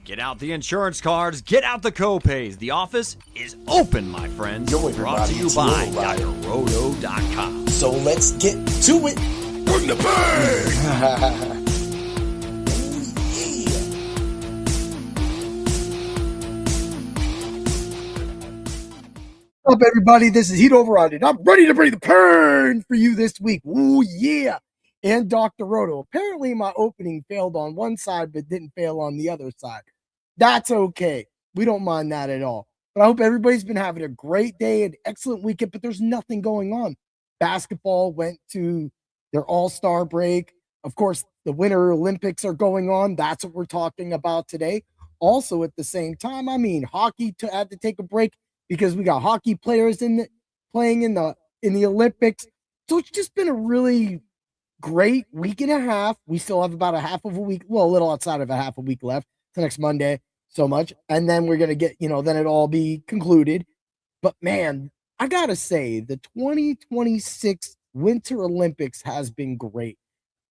Get out the insurance cards, get out the co-pays. The office is open, my friends. Yo, Brought to you by everybody, drroto.com. So let's get to it. Bring the pain! What's up, everybody? This is Heat Override, and I'm ready to bring the pain for you this week. Ooh, yeah. And Dr. Roto. Apparently, my opening failed on one side, but didn't fail on the other side. That's okay. We don't mind that at all. But I hope everybody's been having a great day, an excellent weekend, but there's nothing going on. Basketball went to their all-star break. Of course, the Winter Olympics are going on. That's what we're talking about today. Also, at the same time, hockey had to take a break because we got hockey players playing in the Olympics. So it's just been a really great week and a half. We still have about a half of a week, well, a little outside of a half a week left to next Monday, so much. And then we're going to get, then it'll all be concluded. But man, I got to say, the 2026 Winter Olympics has been great.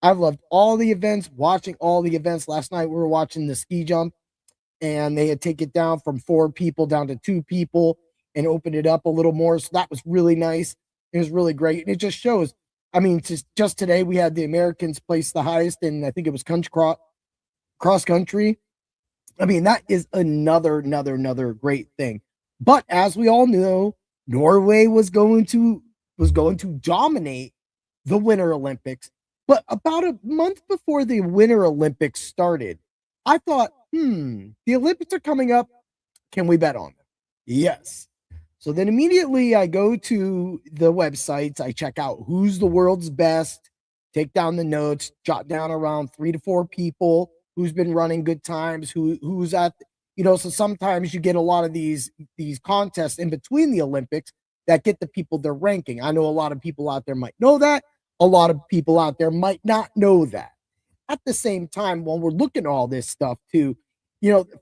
I've loved all the events, watching all the events. Last night we were watching the ski jump, and they had taken it down from 4 people down to 2 people and opened it up a little more. So that was really nice. It was really great. And it just shows, just today we had the Americans place the highest, and I think it was cross country. That is another great thing. But as we all know, Norway was going to dominate the Winter Olympics. But about a month before the Winter Olympics started, I thought, the Olympics are coming up. Can we bet on them? Yes. So then immediately I go to the websites. I check out who's the world's best, take down the notes, jot down around 3 to 4 people who's been running good times, who's at, so sometimes you get a lot of these contests in between the Olympics that get the people they're ranking. I know a lot of people out there might know that. A lot of people out there might not know that. At the same time, when we're looking at all this stuff too,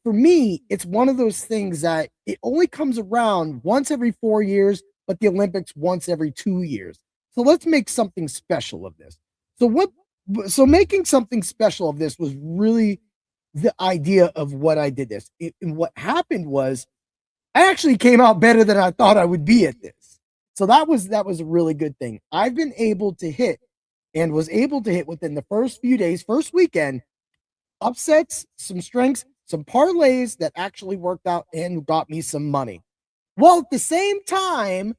for me, it's one of those things that it only comes around once every 4 years, but the Olympics once every 2 years. So let's make something special of this. So making something special of this was really the idea of what I did this. And what happened was I actually came out better than I thought I would be at this. So that was a really good thing. I've been able to hit and was able to hit within the first few days, first weekend, upsets, some strengths, some parlays that actually worked out and got me some money. Well, at the same time,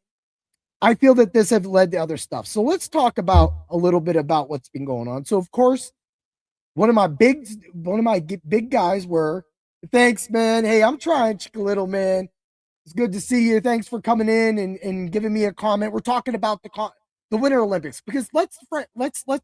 I feel that this has led to other stuff. So let's talk about a little bit about what's been going on. So of course, one of my big guys were, thanks, man. Hey, I'm trying, Chick-a-Little, man. It's good to see you. Thanks for coming in and giving me a comment. We're talking about the Winter Olympics, because let's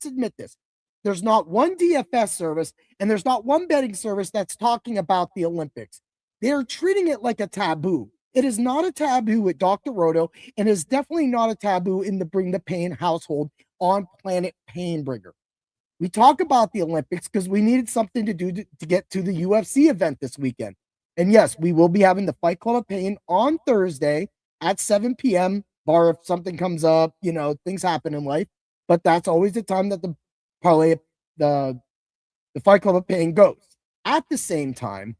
admit this. There's not one DFS service and there's not one betting service that's talking about the Olympics. They're treating it like a taboo. It is not a taboo with Dr. Roto, and is definitely not a taboo in the Bring the Pain household on Planet Painbringer. We talk about the Olympics because we needed something to do to get to the UFC event this weekend. And yes, we will be having the Fight Club of Pain on Thursday at 7 p.m. Bar if something comes up, things happen in life. But that's always the time that the parlay, the Fight Club of Pain goes. At the same time,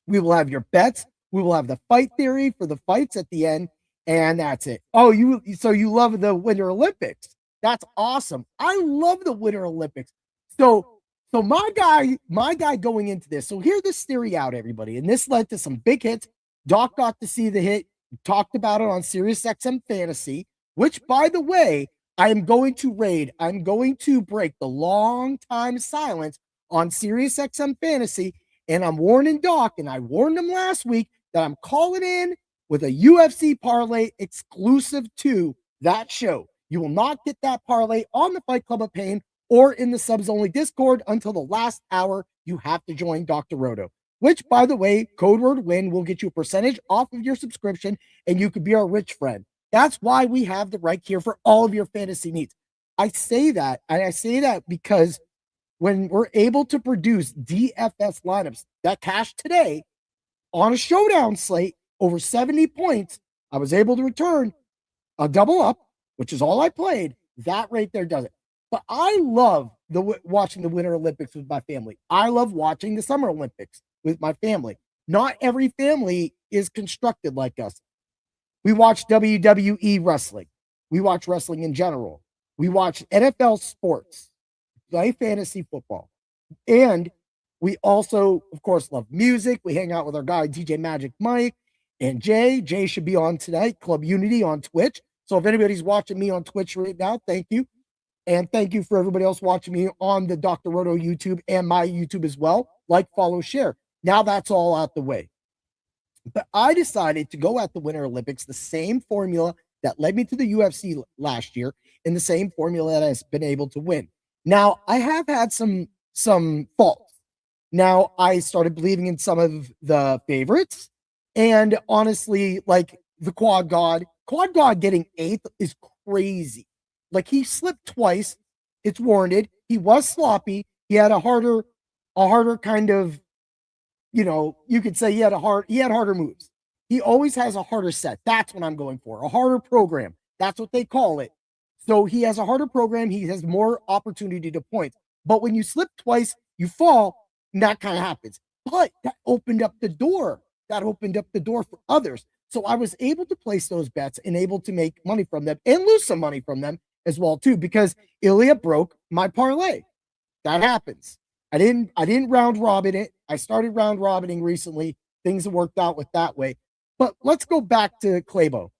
we will have your bets. We will have the fight theory for the fights at the end, and that's it. Oh, you love the Winter Olympics? That's awesome. I love the Winter Olympics. So my guy going into this. So hear this theory out, everybody, and this led to some big hits. Doc got to see the hit. Talked about it on SiriusXM Fantasy, which, by the way, I am going to raid. I'm going to break the long time silence on SiriusXM Fantasy, and I'm warning Doc, and I warned him last week that I'm calling in with a UFC parlay exclusive to that show. You will not get that parlay on the Fight Club of Pain or in the subs only Discord until the last hour. You have to join Dr. Roto, which, by the way, code word WIN will get you a percentage off of your subscription, and you could be our rich friend. That's why we have the right here for all of your fantasy needs. I say that because when we're able to produce DFS lineups that cash today on a showdown slate over 70 points, I was able to return a double up, which is all I played. That right there does it. But I love watching the Winter Olympics with my family. I love watching the Summer Olympics. with my family. Not every family is constructed like us. We watch WWE wrestling. We watch wrestling in general. We watch NFL sports, play fantasy football. And we also, of course, love music. We hang out with our guy, DJ Magic Mike and Jay. Jay should be on tonight, Club Unity on Twitch. So if anybody's watching me on Twitch right now, thank you. And thank you for everybody else watching me on the Dr. Roto YouTube and my YouTube as well. Like, follow, share. Now that's all out the way. But I decided to go at the Winter Olympics, the same formula that led me to the UFC last year, and the same formula that has been able to win. Now, I have had some faults. Now, I started believing in some of the favorites, and honestly, like the Quad God getting 8th is crazy. Like, he slipped twice. It's warranted. He was sloppy. He had a harder kind of, you could say he had harder moves. He always has a harder set. That's what I'm going for. A harder program. That's what they call it. So he has a harder program. He has more opportunity to points. But when you slip twice, you fall, and that kind of happens. But that opened up the door. That opened up the door for others. So I was able to place those bets and able to make money from them and lose some money from them as well too, because Ilya broke my parlay. That happens. I didn't round robin it. I started round robining recently. Things have worked out with that way. But let's go back to Clabo.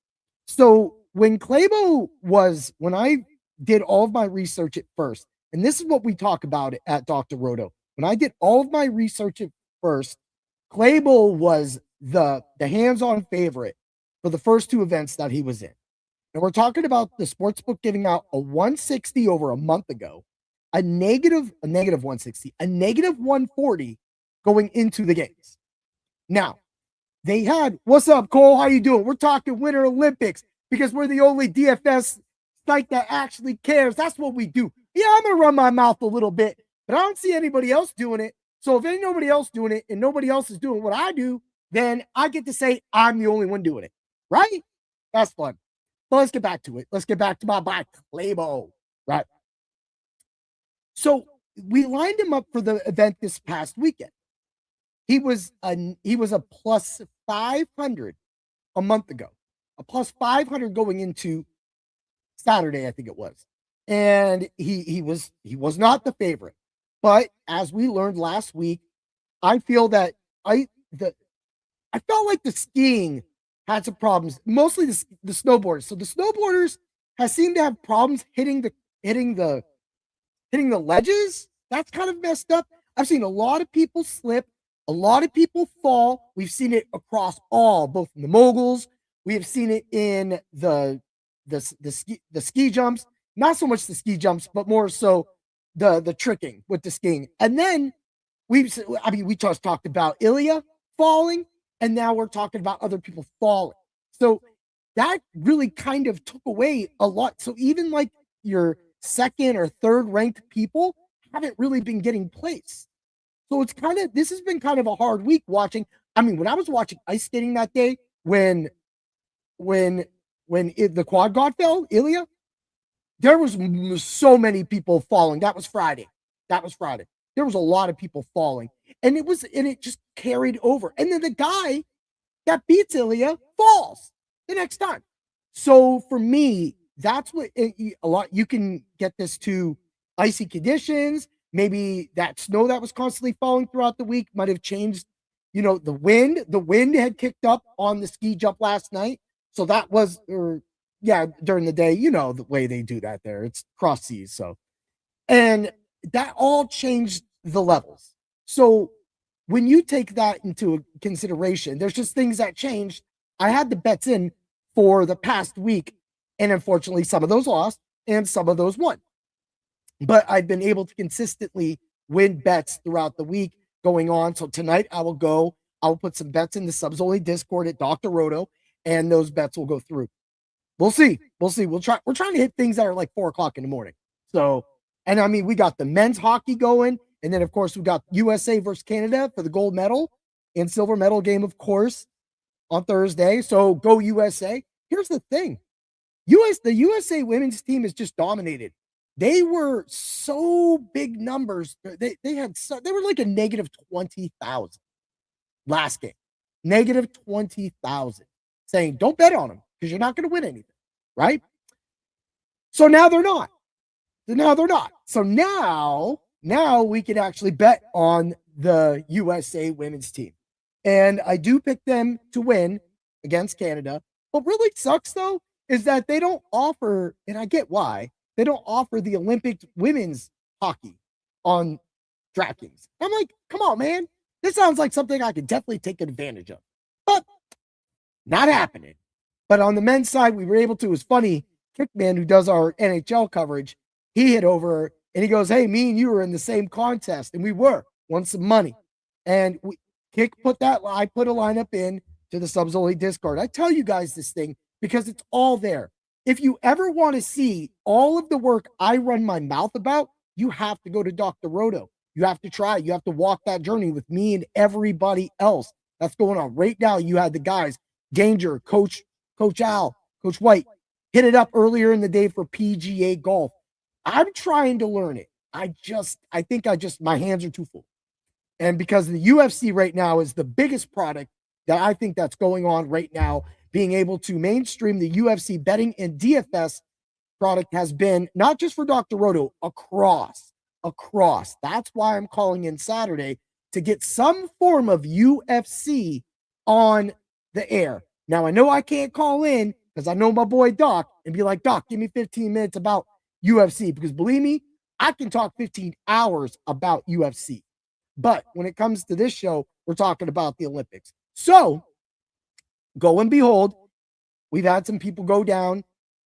So when I did all of my research at first, and this is what we talk about at Dr. Roto. When I did all of my research at first, Clabo was the hands-on favorite for the first two events that he was in. And we're talking about the sportsbook giving out a 160 over a month ago, a negative 160, a negative 140 going into the games. Now, they had, what's up, Cole? How you doing? We're talking Winter Olympics because we're the only DFS site that actually cares. That's what we do. Yeah, I'm going to run my mouth a little bit, but I don't see anybody else doing it. So if ain't nobody else doing it and nobody else is doing what I do, then I get to say I'm the only one doing it, right? That's fun. But let's get back to it. Let's get back to my boy, Clabo, right? So we lined him up for the event this past weekend. He was a plus 500 a month ago, a plus 500 going into Saturday, I think it was. And he was not the favorite. But as we learned last week, I feel that I felt like the skiing had some problems, mostly the snowboarders. So the snowboarders have seemed to have problems hitting the ledges. That's kind of messed up. I've seen a lot of people slip, a lot of people fall. We've seen it across both in the moguls. We have seen it in the ski jumps. Not so much the ski jumps, but more so the tricking with the skiing. And then we just talked about Ilya falling, and now we're talking about other people falling. So that really kind of took away a lot. So even like your second or third ranked people haven't really been getting placed. So this has been kind of a hard week watching. I mean, when I was watching ice skating that day, when the Quad God fell, Ilya, there was so many people falling. That was Friday. There was a lot of people falling, and it just carried over. And then the guy that beats Ilya falls the next time. So for me, that's what you can get this to icy conditions. Maybe that snow that was constantly falling throughout the week might have changed. The wind had kicked up on the ski jump last night. So that was, during the day, the way they do that there, it's cross seas. So, and that all changed the levels. So when you take that into consideration, there's just things that changed. I had the bets in for the past week, and unfortunately some of those lost and some of those won. But I've been able to consistently win bets throughout the week going on. So tonight I will put some bets in the subs only Discord at Dr. Roto, and those bets will go through. We'll see. We're trying to hit things that are like 4:00 in the morning. So, and I mean, we got the men's hockey going. And then of course we got USA versus Canada for the gold medal and silver medal game, of course, on Thursday. So go USA. Here's the thing. The USA women's team is just dominated. They were so big numbers. They were like a negative 20,000. last game. Negative 20,000. Saying, don't bet on them because you're not going to win anything, right? So now they're not. So now we can actually bet on the USA women's team. And I do pick them to win against Canada. What really sucks, though, is that they don't offer, and I get why, they don't offer the Olympic women's hockey on DraftKings. I'm like, come on, man. This sounds like something I could definitely take advantage of. But not happening. But on the men's side, we were able to. It was funny. Kickman, who does our NHL coverage, he hit over and he goes, hey, me and you were in the same contest. And we won some money. And I put a lineup in to the Subs Only Discord. I tell you guys this thing because it's all there. If you ever want to see all of the work I run my mouth about, you have to go to Dr. Roto. You have to try. You have to walk that journey with me and everybody else that's going on. Right now, you had the guys, Danger, Coach Al, Coach White, hit it up earlier in the day for PGA golf. I'm trying to learn it. I think my hands are too full. And because the UFC right now is the biggest product that I think that's going on right now, being able to mainstream the UFC betting and DFS product has been not just for Dr. Roto, across. That's why I'm calling in Saturday to get some form of UFC on the air. Now, I know I can't call in because I know my boy Doc and be like, Doc, give me 15 minutes about UFC, because believe me, I can talk 15 hours about UFC. But when it comes to this show, we're talking about the Olympics. So, go and behold, we've had some people go down.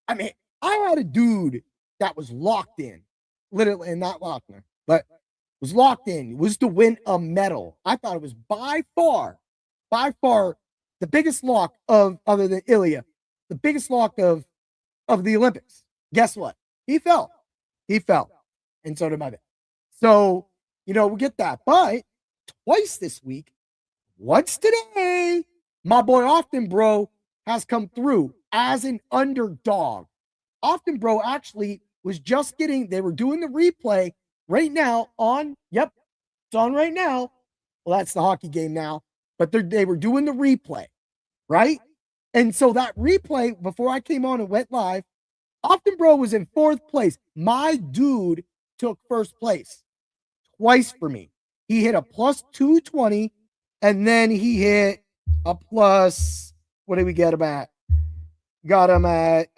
I mean, I had a dude that was locked in, literally, and not locked in, but was locked in. It was to win a medal. I thought it was by far the biggest lock other than Ilya, the biggest lock of the Olympics. Guess what? He fell. And so did my bet. So, we get that. But twice this week, once today, my boy Often Bro has come through as an underdog. Often Bro actually was just they were doing the replay right now it's on right now. Well, that's the hockey game now, but they were doing the replay, right? And so that replay, before I came on and went live, Often Bro was in 4th place. My dude took 1st place twice for me. He hit a plus 220, and then he hit a plus, what did we get him at? Got him at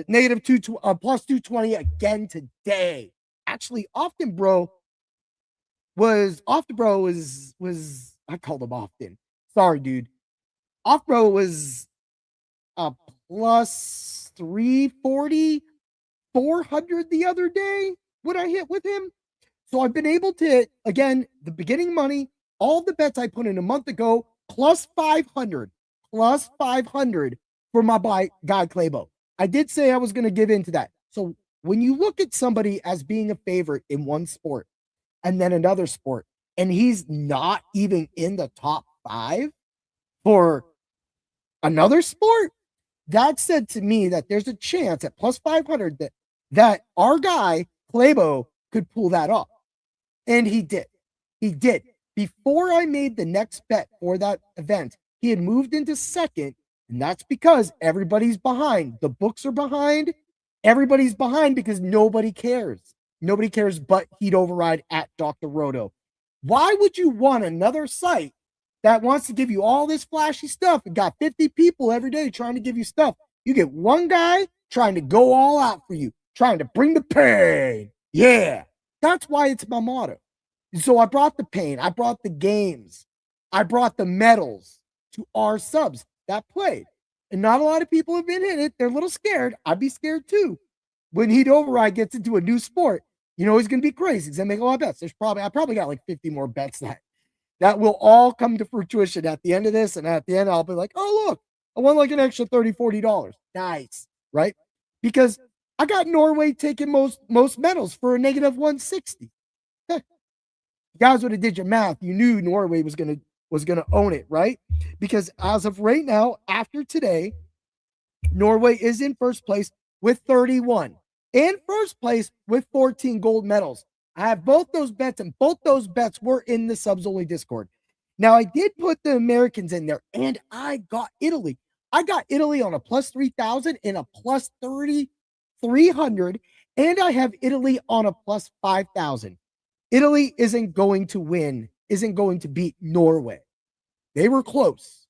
negative plus 220 again today. Actually, Often Bro was I called him Often. Sorry, dude. Often Bro was a plus 340, 400 the other day when I hit with him. So I've been able to, again, the beginning money, all the bets I put in a month ago, plus 500 for my guy Claybo. I did say I was going to give into that. So when you look at somebody as being a favorite in one sport and then another sport, and he's not even in the top 5 for another sport, that said to me that there's a chance at plus 500 that our guy Claybo could pull that off. And he did. Before I made the next bet for that event, he had moved into 2nd, and that's because everybody's behind. The books are behind. Everybody's behind because nobody cares. Nobody cares but Heat Override at Dr. Roto. Why would you want another site that wants to give you all this flashy stuff and got 50 people every day trying to give you stuff? You get one guy trying to go all out for you, trying to bring the pain. Yeah, that's why it's my motto. So I brought the pain. I brought the games. I brought the medals to our subs that played. And not a lot of people have been in it. They're a little scared. I'd be scared too. When Heat Override gets into a new sport, he's going to be crazy. He's going to make a lot of bets. I probably got like 50 more bets that will all come to fruition at the end of this. And at the end, I'll be like, oh, look, I won like an extra $30, $40. Nice, right? Because I got Norway taking most medals for a negative 160. You guys would have did your math. You knew Norway was gonna own it, right? Because as of right now, after today, Norway is in 1st place with 31. In 1st place with 14 gold medals. I have both those bets, and both those bets were in the Subs Only Discord. Now, I did put the Americans in there, and I got Italy. I got Italy on a plus 3,000 and a plus 3,300, and I have Italy on a plus 5,000. Italy isn't going to win, isn't going to beat Norway. They were close.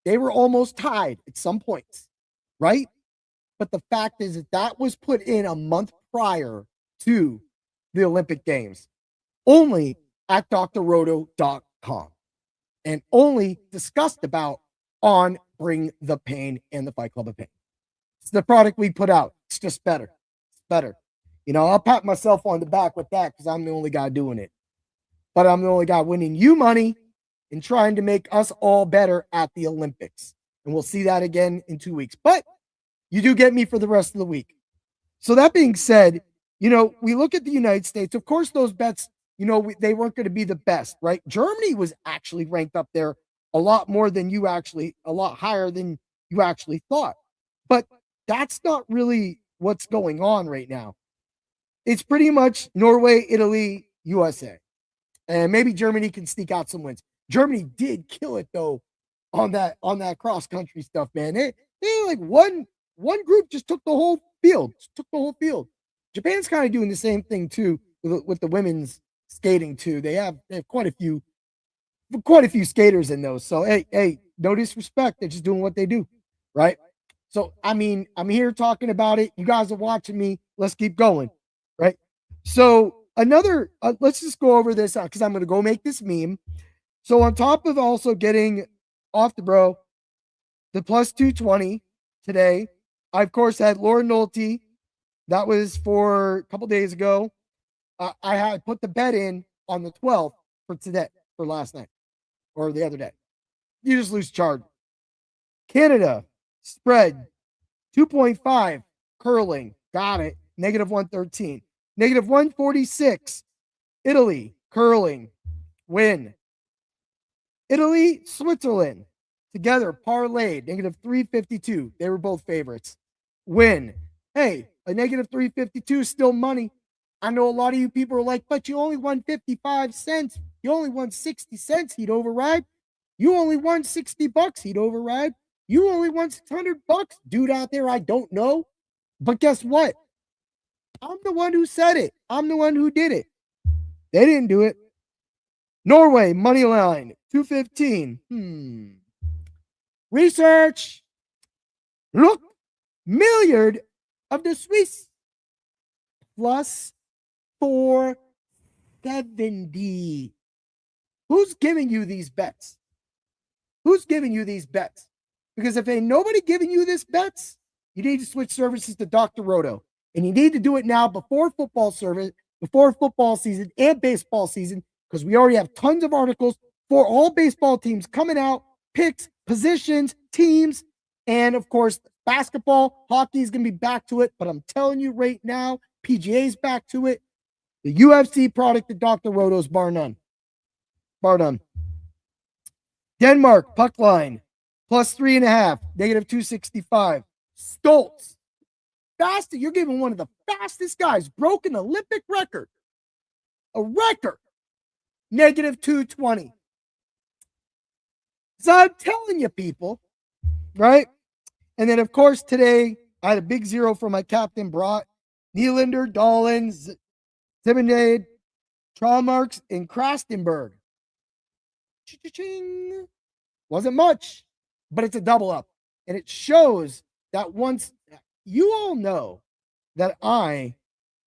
They were almost tied at some points, right? But the fact is that was put in a month prior to the Olympic Games, only at drroto.com, and only discussed about on Bring the Pain and the Fight Club of Pain. It's the product we put out. It's just better. It's better. You know, I'll pat myself on the back with that because I'm the only guy doing it. But I'm the only guy winning you money and trying to make us all better at the Olympics. And we'll see that again in 2 weeks. But you do get me for the rest of the week. So that being said, you know, we look at the United States. Of course, those bets, you know, they weren't going to be the best, right? Germany was actually ranked up there a lot more than you actually, a lot higher than you actually thought. But that's not really what's going on right now. It's pretty much Norway, Italy, USA. And maybe Germany can sneak out some wins. Germany did kill it though on that cross country stuff, man. They like one group just took the whole field. Japan's kind of doing the same thing too with the women's skating too. They have quite a few skaters in those. So hey, no disrespect. They're just doing what they do, right? So I mean, I'm here talking about it. You guys are watching me. Let's keep going, right? So another, let's just go over this because I'm going to go make this meme. So on top of also getting off the bro, the plus 220 today, I of course had Lauren Nolte. That was for a couple days ago. I had put the bet in on the 12th for today, for last night or the other day. You just lose charge. Canada spread 2.5 curling. Got it. Negative 113. Negative 146. Italy curling. Win. Italy, Switzerland together parlayed. Negative 352. They were both favorites. Win. Hey, a negative 352 is still money. I know a lot of you people are like, but you only won 55 cents. You only won 60 cents. He'd override. You only won $60. He'd override. You only won $600. Dude out there, I don't know. But guess what? I'm the one who said it. I'm the one who did it. They didn't do it. Norway, money line, 215. Research. Look, Milliard of the Swiss. Plus 470. Who's giving you these bets? Who's giving you these bets? Because if ain't nobody giving you this bets, you need to switch services to Dr. Roto. And you need to do it now before football season and baseball season, because we already have tons of articles for all baseball teams coming out, picks, positions, teams, and of course, basketball, hockey is going to be back to it. But I'm telling you right now, PGA's back to it. The UFC product of Dr. Roto's bar none. Bar none. Denmark, puck line, plus 3.5, negative 265. Stoltz, faster. You're giving one of the fastest guys, broke an Olympic record. A record. Negative 220. So I'm telling you, people, right? And then, of course, today, I had a big zero for my captain, Brought, Nylander, Dahlin, Zibanejad, Tramarks, and Krastenberg. Ching. Wasn't much, but it's a double up. And it shows that once you all know that I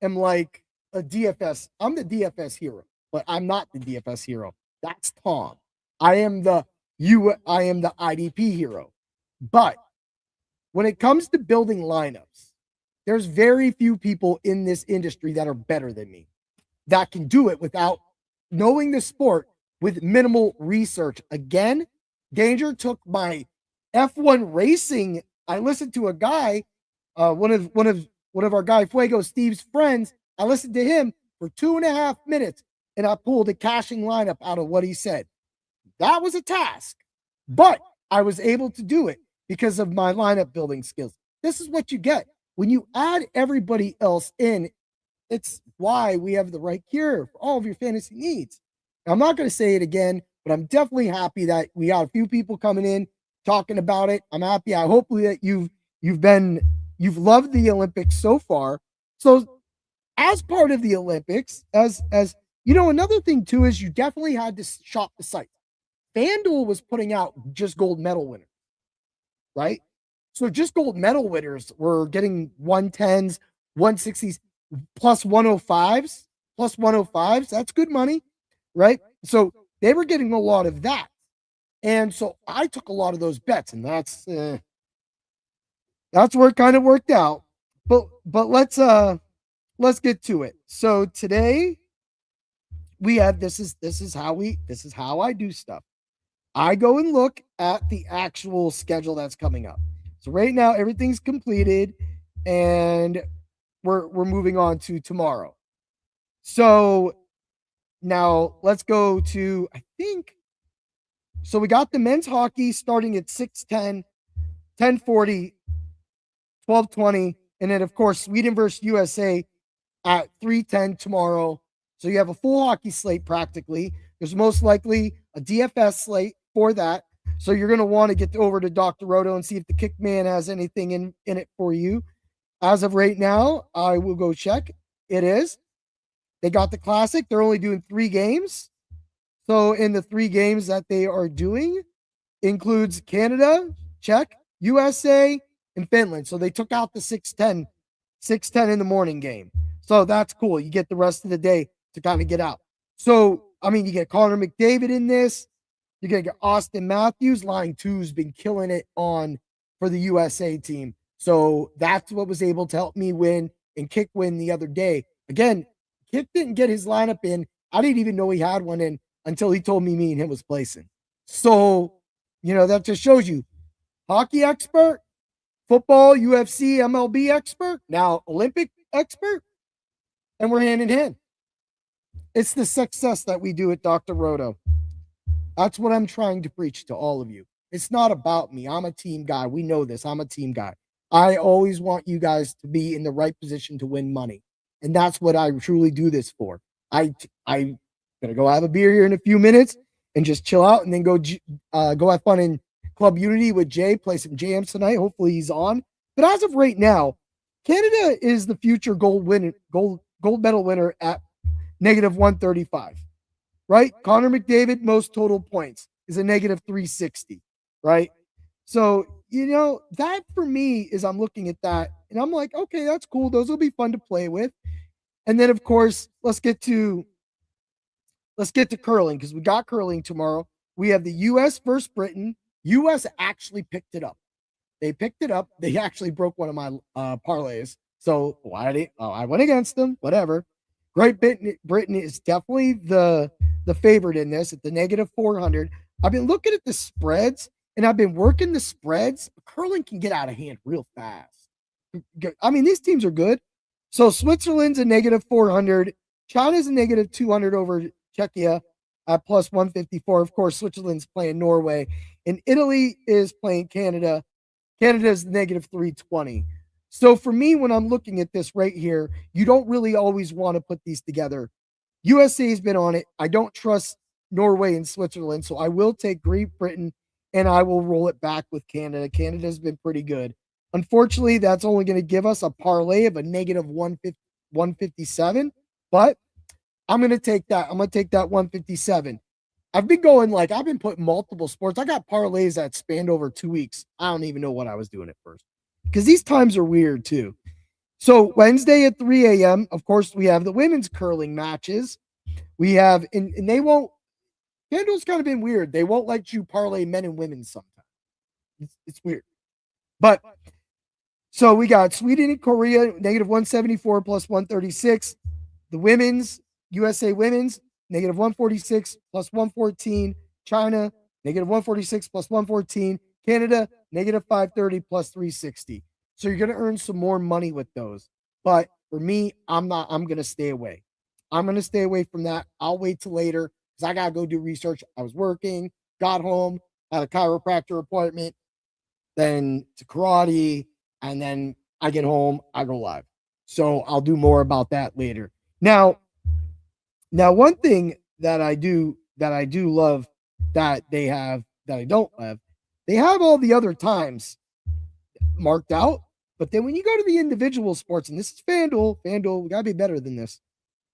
am like a DFS, I'm the DFS hero, but I'm not the DFS hero. That's Tom. I am the IDP hero. But when it comes to building lineups, there's very few people in this industry that are better than me that can do it without knowing the sport with minimal research. Again, Danger took my F1 racing. I listened to a guy, one of our guy Fuego, Steve's friends. I listened to him for 2.5 minutes, and I pulled a cashing lineup out of what he said. That was a task, but I was able to do it because of my lineup building skills. This is what you get when you add everybody else in. It's why we have the right cure for all of your fantasy needs. Now, I'm not going to say it again. but I'm definitely happy that we got a few people coming in talking about it. I'm happy. I hopefully that you've loved the Olympics so far. So as part of the Olympics, as you know, another thing too is you definitely had to shop the site. FanDuel was putting out just gold medal winners, right? So just gold medal winners were getting 110s, 160s, plus 105s, plus 105s. That's good money, right? So they were getting a lot of that. And so I took a lot of those bets, and that's where it kind of worked out. But let's get to it. So today we have this is how I do stuff. I go and look at the actual schedule that's coming up. So right now everything's completed and we're moving on to tomorrow. So now let's go to, I think, so we got the men's hockey starting at 6:10, 10:40, 12:20, and then of course Sweden versus USA at 3:10 tomorrow. So you have a full hockey slate practically. There's most likely a DFS slate for that. So you're going to want to get over to Dr. Roto and see if the Kickman has anything in it for you. As of right now, I will go check. It is. They got the Classic. They're only doing 3 games. So in the 3 games that they are doing includes Canada, check, USA, and Finland. So they took out the 6:10 in the morning game. So that's cool. You get the rest of the day to kind of get out. So, I mean, you get Connor McDavid in this. You're going to get Austin Matthews. Line 2's been killing it for the USA team. So that's what was able to help me win and Kick win the other day. Again, Kick didn't get his lineup in. I didn't even know he had one in until he told me and him was placing. So, you know, that just shows you hockey expert, football, UFC, MLB expert, now Olympic expert, and we're hand in hand. It's the success that we do at Dr. Roto. That's what I'm trying to preach to all of you. It's not about me. I'm a team guy. We know this. I'm a team guy. I always want you guys to be in the right position to win money. And that's what I truly do this for. I'm gonna go have a beer here in a few minutes and just chill out and then go have fun in Club Unity with Jay, play some jams tonight. Hopefully he's on. But as of right now, Canada is the future gold medal winner at negative 135, right? Connor McDavid, most total points, is a negative 360, right? So, you know, that for me is I'm looking at that and I'm like, okay, that's cool. Those will be fun to play with. And then, of course, let's get to curling because we got curling tomorrow. We have the U.S. versus Britain. U.S. actually picked it up. They picked it up. They actually broke one of my parlays. So I went against them. Whatever. Great Britain is definitely the favorite in this at the negative 400. I've been looking at the spreads and I've been working the spreads. Curling can get out of hand real fast. I mean, these teams are good. So Switzerland's a negative 400. China's a negative 200 over Czechia at plus 154. Of course, Switzerland's playing Norway. And Italy is playing Canada. Canada's negative 320. So for me, when I'm looking at this right here, you don't really always want to put these together. USA's been on it. I don't trust Norway and Switzerland, so I will take Great Britain and I will roll it back with Canada. Canada's been pretty good. Unfortunately, that's only going to give us a parlay of a negative 157, but I'm going to take that. I'm going to take that 157. I've been putting multiple sports. I got parlays that spanned over 2 weeks. I don't even know what I was doing at first because these times are weird too. So Wednesday at 3 a.m., of course, we have the women's curling matches. We have, and they won't, FanDuel's kind of been weird. They won't let you parlay men and women sometimes. It's weird. But so we got Sweden and Korea, negative 174 plus 136. The women's, USA women's, negative 146 plus 114. China, negative 146 plus 114. Canada, negative 530 plus 360. So you're going to earn some more money with those. But for me, I'm going to stay away. I'm going to stay away from that. I'll wait till later because I got to go do research. I was working, got home, had a chiropractor appointment, then to karate, and then I get home, I go live. So I'll do more about that later. Now one thing that I do love that they have that I don't have. They have all the other times marked out, but then when you go to the individual sports, and this is FanDuel, we gotta be better than this.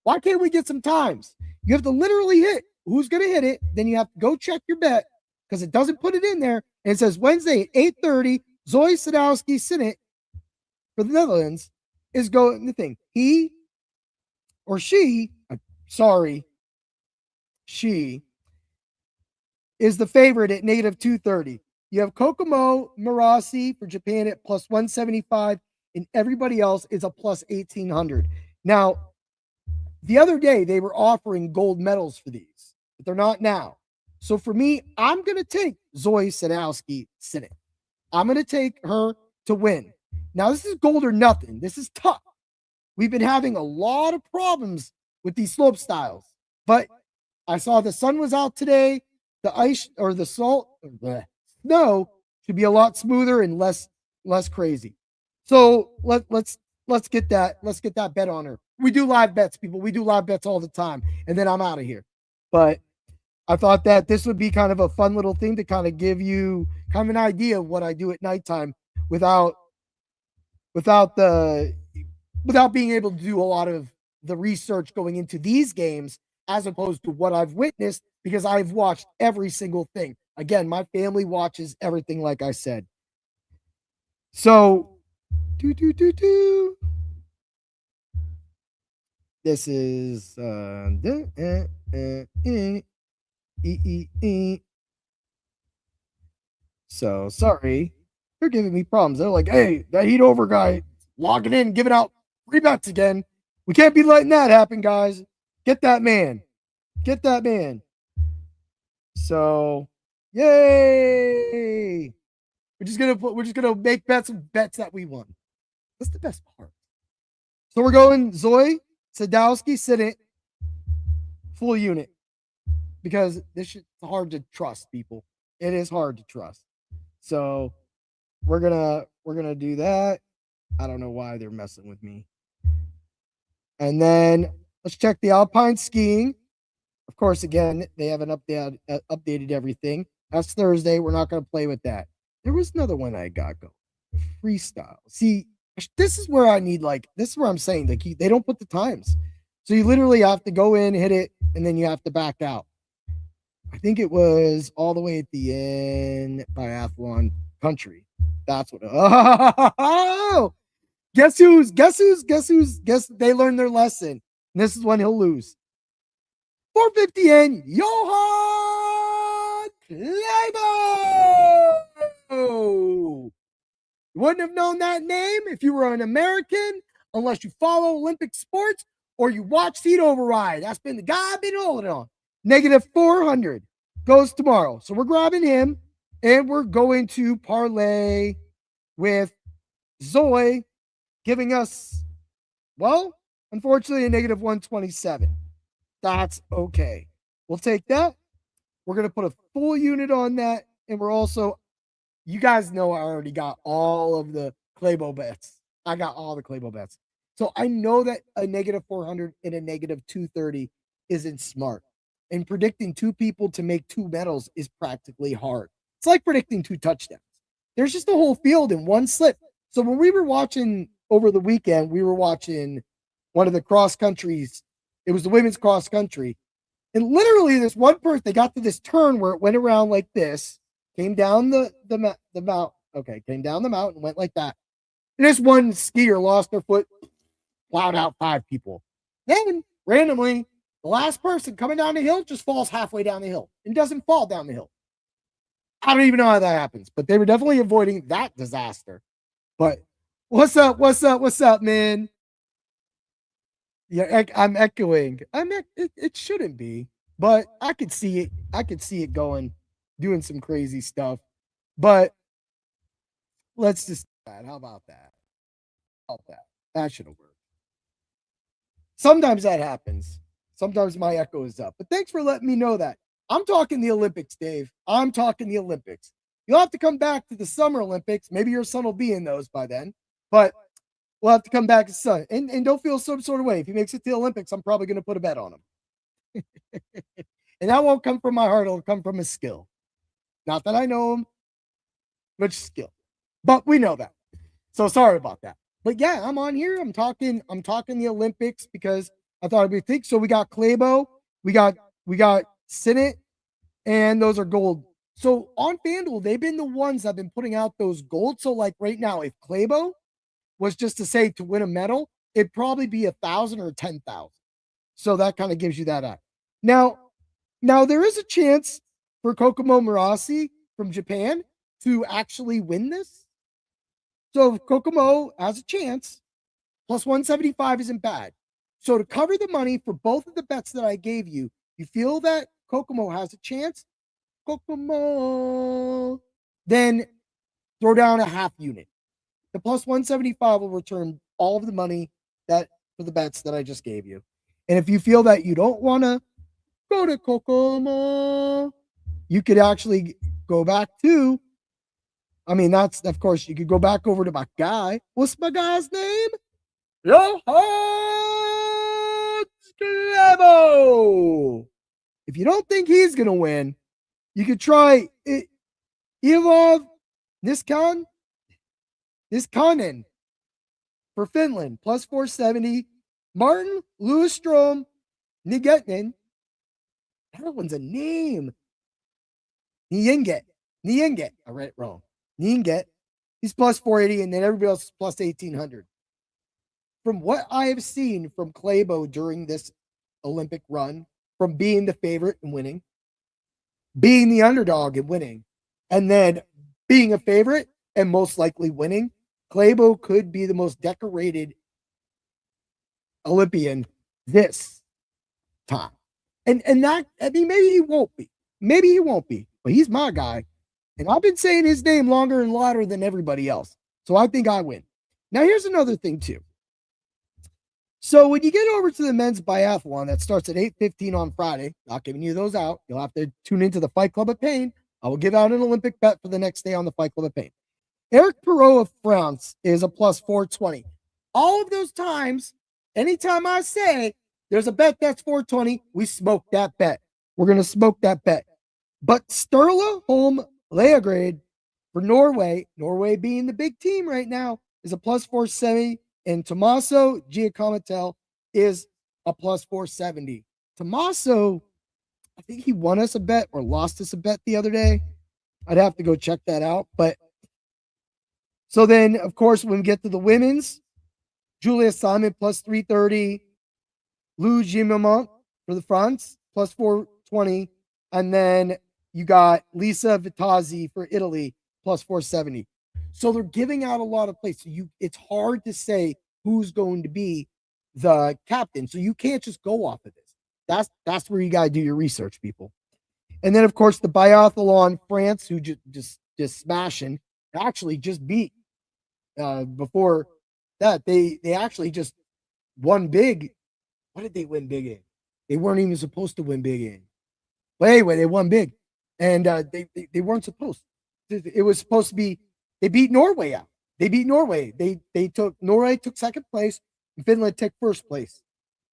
Why can't we get some times? You have to literally hit who's gonna hit it, then you have to go check your bet because it doesn't put it in there, and it says Wednesday at 8:30, Zoe Sadowski Sinnott for the Netherlands is going the thing. He or she, she is the favorite at -230. You have Kokomo Mirasi for Japan at plus 175, and everybody else is a plus 1800. Now, the other day they were offering gold medals for these, but they're not now. So for me, I'm going to take Zoe Sadowski Sinnott. I'm going to take her to win. Now, this is gold or nothing. This is tough. We've been having a lot of problems with these slope styles, but I saw the sun was out today. The ice or the salt, or the snow should be a lot smoother and less crazy. So let's get that bet on her. We do live bets, people. We do live bets all the time, and then I'm out of here. But I thought that this would be kind of a fun little thing to kind of give you kind of an idea of what I do at nighttime without being able to do a lot of the research going into these games as opposed to what I've witnessed, because I've watched every single thing. Again, my family watches everything, like I said. So, this is so sorry. They're giving me problems. They're like, hey, that heat over guy logging in, giving out free bets again. We can't be letting that happen, guys. Get that man. So, yay! We're just gonna make bets that we won. That's the best part. So we're going Zoe Sadowski Sinnott full unit, because this is hard to trust, people. It is hard to trust. So we're gonna do that. I don't know why they're messing with me. And then let's check the alpine skiing. Of course, again, they haven't updated everything. That's Thursday. We're not going to play with that. There was another one I got going. Freestyle. See, this is where I need, this is where I'm saying they don't put the times. So you literally have to go in, hit it, and then you have to back out. I think it was all the way at the end, biathlon country. That's what. Oh, guess they learned their lesson. And this is when he'll lose. 450 and Johan Kleibo. You wouldn't have known that name if you were an American, unless you follow Olympic sports or you watch Heat Override. That's been the guy I've been holding on. -400 goes tomorrow. So we're grabbing him, and we're going to parlay with Zoe, giving us, well, unfortunately, a -127. That's okay. We'll take that. We're going to put a full unit on that. And we're also, you guys know I already got all of the Kleibo bets. I got all the Kleibo bets. So I know that a -400 and a -230 isn't smart. And predicting two people to make two medals is practically hard. It's like predicting two touchdowns. There's just a whole field in one slip. So when we were watching over the weekend, we were watching one of the cross countries. It was the women's cross country. And literally this one person, they got to this turn where it went around like this, came down the mount. Okay, came down the mountain, went like that. And this one skier lost her foot, plowed out 5 people. Then randomly, the last person coming down the hill just falls halfway down the hill and doesn't fall down the hill. I don't even know how that happens, but they were definitely avoiding that disaster. But what's up, man? Yeah, I'm echoing. It shouldn't be, but I could see it. I could see it doing some crazy stuff. But let's just how about that? That should have worked. Sometimes that happens. Sometimes my echo is up. But thanks for letting me know that. I'm talking the Olympics, Dave. I'm talking the Olympics. You'll have to come back to the Summer Olympics. Maybe your son will be in those by then. But we'll have to come back to son. And don't feel some sort of way. If he makes it to the Olympics, I'm probably going to put a bet on him. And that won't come from my heart. It'll come from his skill. Not that I know him, much skill. But we know that. So sorry about that. But yeah, I'm on here. I'm talking the Olympics because I thought it'd be thick. So we got Clabo, we got Sinnott, and those are gold. So on FanDuel, they've been the ones that have been putting out those gold. So like right now, if Clabo was just to say to win a medal, it'd probably be 1,000 or 10,000. So that kind of gives you that out. Now there is a chance for Kokomo Murasi from Japan to actually win this. So if Kokomo has a chance, plus 175 isn't bad. So to cover the money for both of the bets that I gave you, you feel that Kokomo has a chance? Kokomo. Then throw down a half unit. The plus 175 will return all of the money that for the bets that I just gave you. And if you feel that you don't want to go to Kokomo, you could actually go back to, I mean, that's, of course, you could go back over to my guy. What's my guy's name? Johan Sclavo. If you don't think he's going to win, you could try Ilov Niskanen for Finland, plus 470. Martin Lewistrom Nigetnen. That one's a name. Nienget. I read it wrong. Nienget. He's plus 480, and then everybody else is plus 1,800. From what I have seen from Clabo during this Olympic run, from being the favorite and winning, being the underdog and winning, and then being a favorite and most likely winning, Clabo could be the most decorated Olympian this time. And that, I mean, maybe he won't be. Maybe he won't be, but he's my guy. And I've been saying his name longer and louder than everybody else. So I think I win. Now, here's another thing, too. So when you get over to the men's biathlon that starts at 8:15 on Friday, not giving you those out. You'll have to tune into the Fight Club of Pain. I will give out an Olympic bet for the next day on the Fight Club of Pain. Eric Perrault of France is a plus 420. All of those times, anytime I say there's a bet that's 420, we smoke that bet. We're going to smoke that bet. But Sturla Holm Leagrade for Norway being the big team right now, is a plus 470. And Tommaso Giacometel is a plus 470. Tommaso, I think he won us a bet or lost us a bet the other day. I'd have to go check that out. But so then, of course, when we get to the women's, Julia Simon plus 330. Lou Gimamont for the France plus 420. And then you got Lisa Vitazzi for Italy plus 470. So they're giving out a lot of plays. So it's hard to say who's going to be the captain. So you can't just go off of this. That's where you got to do your research, people. And then, of course, the biathlon France, who just smashing, actually just beat before that. They actually just won big. What did they win big in? They weren't even supposed to win big in. But anyway, they won big. And they weren't supposed. It was supposed to be, they beat Norway out. They beat Norway. Norway took second place, and Finland took first place.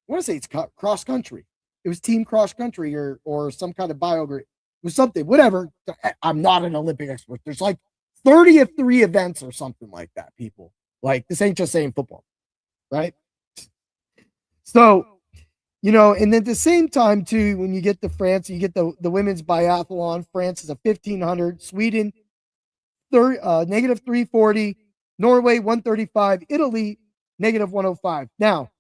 I want to say it's cross country. It was team cross country or some kind of biogrid. It was something, whatever. I'm not an Olympic expert. There's like 30 of 3 events or something like that, people. Like, this ain't just saying football, right? So, and at the same time, too, when you get to France, you get the women's biathlon. France is a 1,500. Sweden, negative 340. Norway, 135. Italy, negative 105. Now,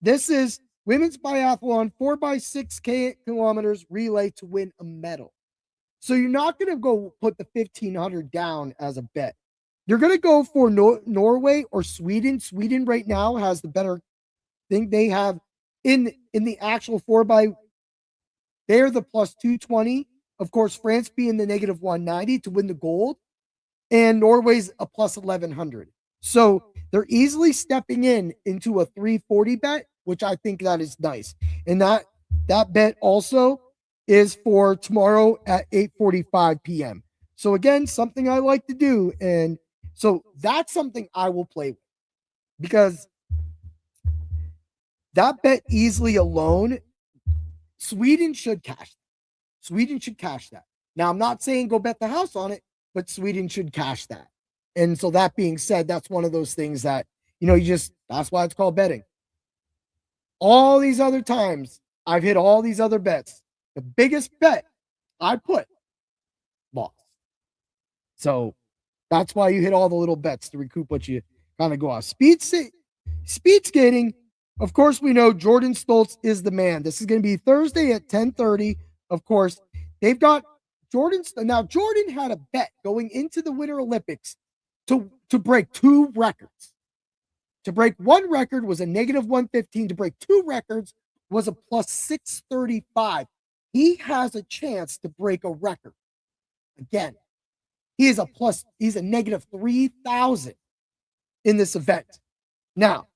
this is women's biathlon, 4x6 kilometers relay to win a medal. So you're not going to go put the 1,500 down as a bet. You're going to go for Norway or Sweden. Sweden right now has the better thing. They have in the actual 4x, they're the plus 220. Of course, France being the negative 190 to win the gold. And Norway's a plus 1,100. So they're easily stepping into a 340 bet, which I think that is nice. And that bet also is for tomorrow at 8:45 p.m. So again, something I like to do. And so that's something I will play with, because that bet easily alone, Sweden should cash. Sweden should cash that. Now, I'm not saying go bet the house on it, but Sweden should cash that. And so that being said, that's one of those things that, that's why it's called betting. All these other times, I've hit all these other bets. The biggest bet I put, lost. So that's why you hit all the little bets to recoup what you kind of go off. Speed skating, of course, we know Jordan Stoltz is the man. This is going to be Thursday at 10:30. Of course, they've got Now, Jordan had a bet going into the Winter Olympics to break 2 records. To break 1 record was a -115. To break 2 records was a +635. He has a chance to break a record. Again, he's a -3,000 in this event. Now,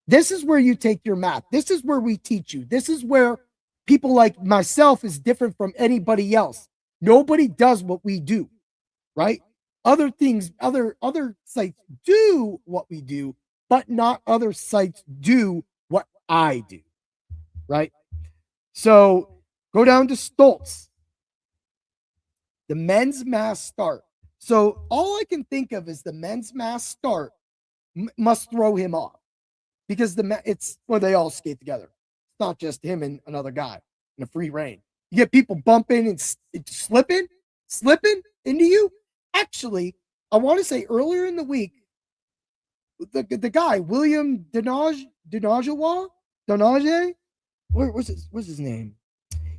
this is where you take your math. This is where we teach you. This is where people like myself is different from anybody else. Nobody does what we do, right? Other sites do what we do, but not other sites do what I do, right? So go down to Stoltz, the men's mass start. So all I can think of is the men's mass start must throw him off because they all skate together. It's not just him and another guy in a free reign. You get people bumping and slipping into you. Actually, I want to say earlier in the week, the guy, William Donaje, what's his name?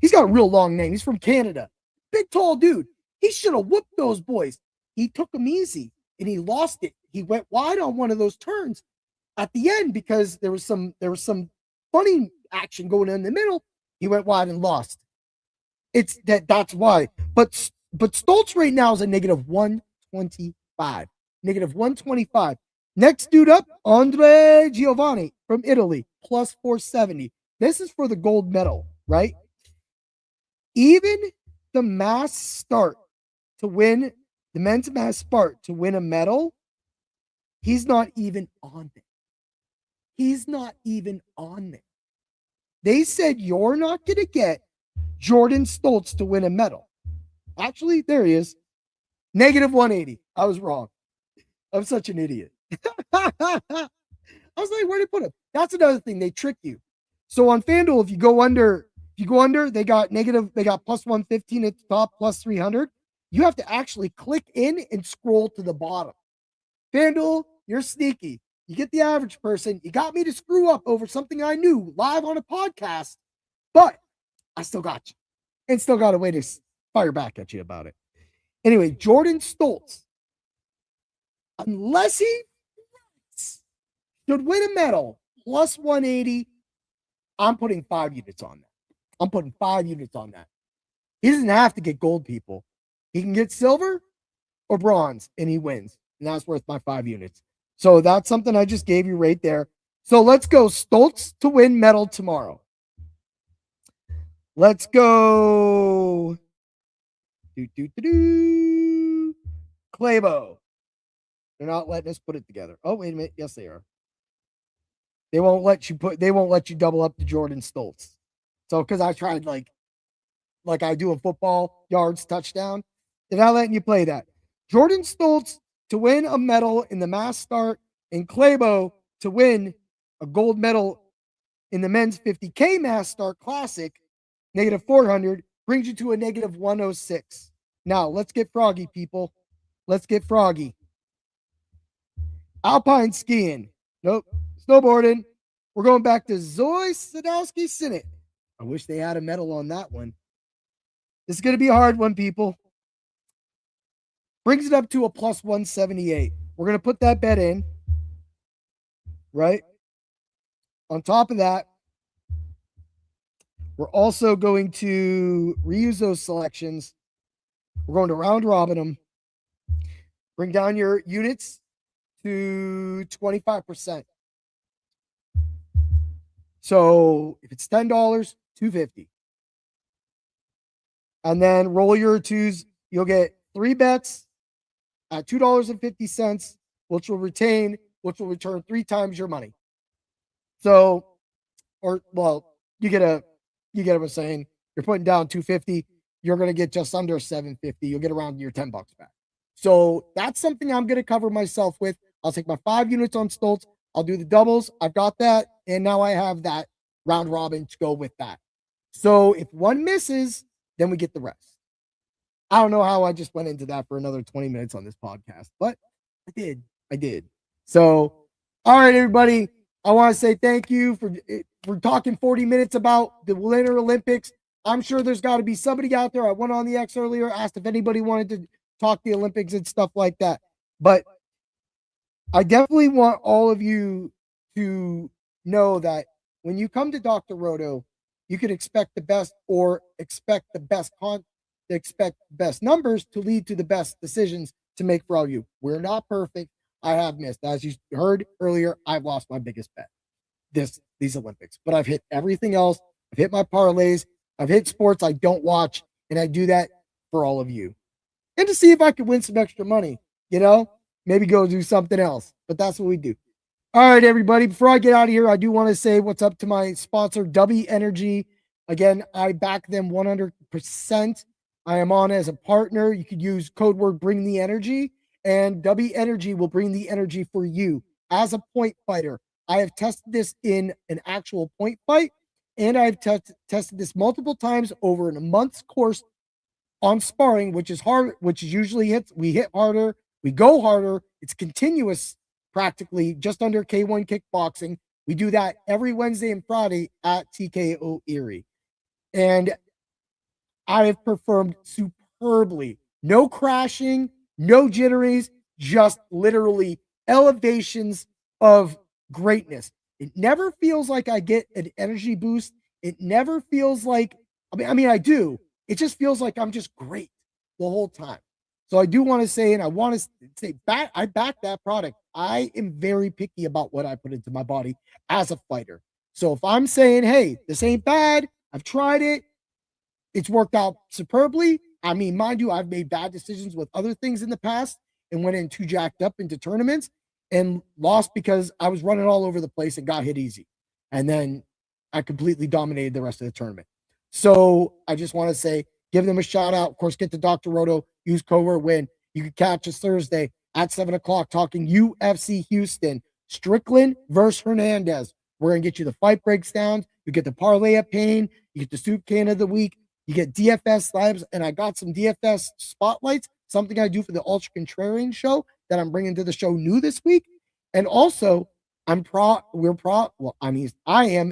He's got a real long name. He's from Canada. Big, tall dude. He should have whooped those boys. He took them easy, and he lost it. He went wide on one of those turns at the end because there was some funny action going on in the middle. He went wide and lost. That's why. But Stoltz right now is a -125. -125. Next dude up, Andre Giovanni from Italy, +470. This is for the gold medal, right? Even the mass start to win, the men's mass start to win a medal, he's not even on there. He's not even on there. They said you're not going to get Jordan Stoltz to win a medal. Actually, there he is. -180. I was wrong. I'm such an idiot. I was like, where'd they put him? That's another thing. They trick you. So on FanDuel, if you go under, they got +115 at the top, +300. You have to actually click in and scroll to the bottom. FanDuel, you're sneaky. You get the average person. You got me to screw up over something I knew live on a podcast, but I still got you and still got a way to fire back at you about it. Anyway, Jordan Stoltz, unless he should win a medal, +180, I'm putting 5 units on that. I'm putting 5 units on that. He doesn't have to get gold, people. He can get silver or bronze, and he wins. And that's worth my 5 units. So that's something I just gave you right there. So let's go Stoltz to win medal tomorrow. Let's go. Claybo. They're not letting us put it together. Oh, wait a minute. Yes, they are. They won't let you double up to Jordan Stoltz. So, because I tried like I do in football, yards, touchdown. They're not letting you play that. Jordan Stoltz to win a medal in the mass start, and Claybo to win a gold medal in the men's 50K mass start classic, -400, brings you to a -106. Now, let's get froggy, people. Let's get froggy. Alpine skiing. Nope. Snowboarding. We're going back to Zoe Sadowski Sinnott. I wish they had a medal on that one. This is going to be a hard one, people. Brings it up to a +178. We're going to put that bet in. Right? On top of that, we're also going to reuse those selections. We're going to round robin them. Bring down your units to 25%. So if it's $10, $250. And then roll your twos. You'll get 3 bets at $2.50, which will return 3 times your money. So, you get what I'm saying. You're putting down $250. you're going to get just under $750. You'll get around your $10 back. So that's something I'm going to cover myself with. I'll take my 5 units on Stoltz. I'll do the doubles. I've got that. And now I have that round robin to go with that. So if one misses, then we get the rest. I don't know how I just went into that for another 20 minutes on this podcast, but I did. So, all right, everybody. I want to say thank you for talking 40 minutes about the Winter Olympics. I'm sure there's got to be somebody out there. I went on the X earlier, asked if anybody wanted to talk the Olympics and stuff like that. But I definitely want all of you to know that when you come to Dr. Roto, you can expect the best or expect the best numbers to lead to the best decisions to make for all you. We're not perfect. I have missed. As you heard earlier, I've lost my biggest bet these Olympics. But I've hit everything else. I've hit my parlays. I've hit sports I don't watch. And I do that for all of you. And to see if I could win some extra money, maybe go do something else. But that's what we do. All right, everybody. Before I get out of here, I do want to say what's up to my sponsor, W Energy. Again, I back them 100%. I am on as a partner. You could use code word Bring the Energy, and W Energy will bring the energy for you. As a point fighter, I have tested this in an actual point fight, and I've tested this multiple times over a month's course on sparring, which is hard, which is usually we hit harder, we go harder. It's continuous, practically just under K1 Kickboxing. We do that every Wednesday and Friday at TKO Erie. And I have performed superbly. No crashing, no jitteries, just literally elevations of greatness. It never feels like I get an energy boost. It never feels like, I do. It just feels like I'm just great the whole time. So I do want to say, and I want to say, I back that product. I am very picky about what I put into my body as a fighter. So if I'm saying, hey, this ain't bad, I've tried it, it's worked out superbly. Mind you, I've made bad decisions with other things in the past and went in too jacked up into tournaments and lost because I was running all over the place and got hit easy. And then I completely dominated the rest of the tournament. So I just want to say, give them a shout out. Of course, get to Dr. Roto, use code word WIN. You can catch us Thursday at 7:00 talking UFC Houston, Strickland versus Hernandez. We're going to get you the fight breakdowns. You get the parlay of pain. You get the soup can of the week. You get DFS slabs. And I got some DFS spotlights, something I do for the Ultra Contrarian show that I'm bringing to the show new this week. And also, I am,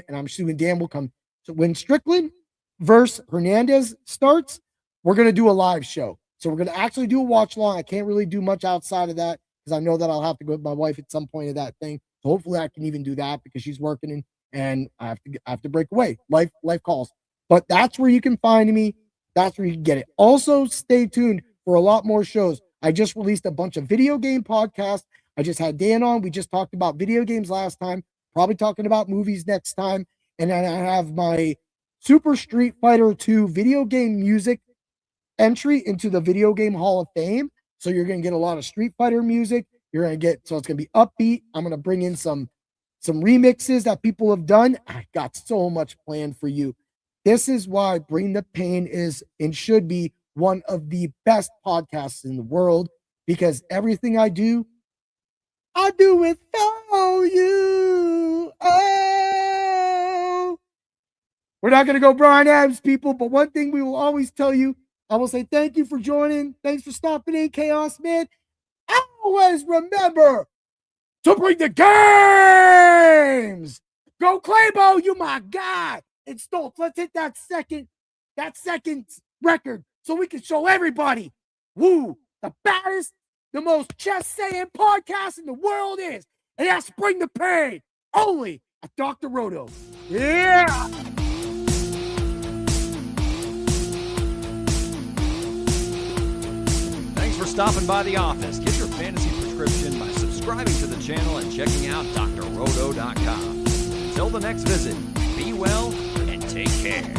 and I'm assuming Dan will come. So when Strickland versus Hernandez starts, we're going to do a live show. So we're going to actually do a watch along. I can't really do much outside of that because I know that I'll have to go with my wife at some point of that thing. So hopefully I can even do that because she's working and I have to break away. Life calls. But that's where you can find me. That's where you can get it. Also, stay tuned for a lot more shows. I just released a bunch of video game podcasts. I just had Dan on. We just talked about video games last time. Probably talking about movies next time. And then I have my Super Street Fighter 2 video game music entry into the Video Game Hall of Fame. So you're going to get a lot of Street Fighter music. You're going to get, so it's going to be upbeat. I'm going to bring in some remixes that people have done. I got so much planned for you. This is why Bring the Pain is and should be one of the best podcasts in the world, because everything I do it for you. Oh, we're not going to go Brian Adams, people, but one thing we will always tell you, I will say thank you for joining. Thanks for stopping in, Chaos Man. Always remember to bring the games. Go Claybo, you my guy. And Stoltz, let's hit that second record so we can show everybody who the baddest, the most chest-saying podcast in the world is. And that's Bring the Pain, only at Dr. Roto. Yeah! Thanks for stopping by the office. Get your fantasy prescription by subscribing to the channel and checking out drroto.com. Until the next visit, be well and take care.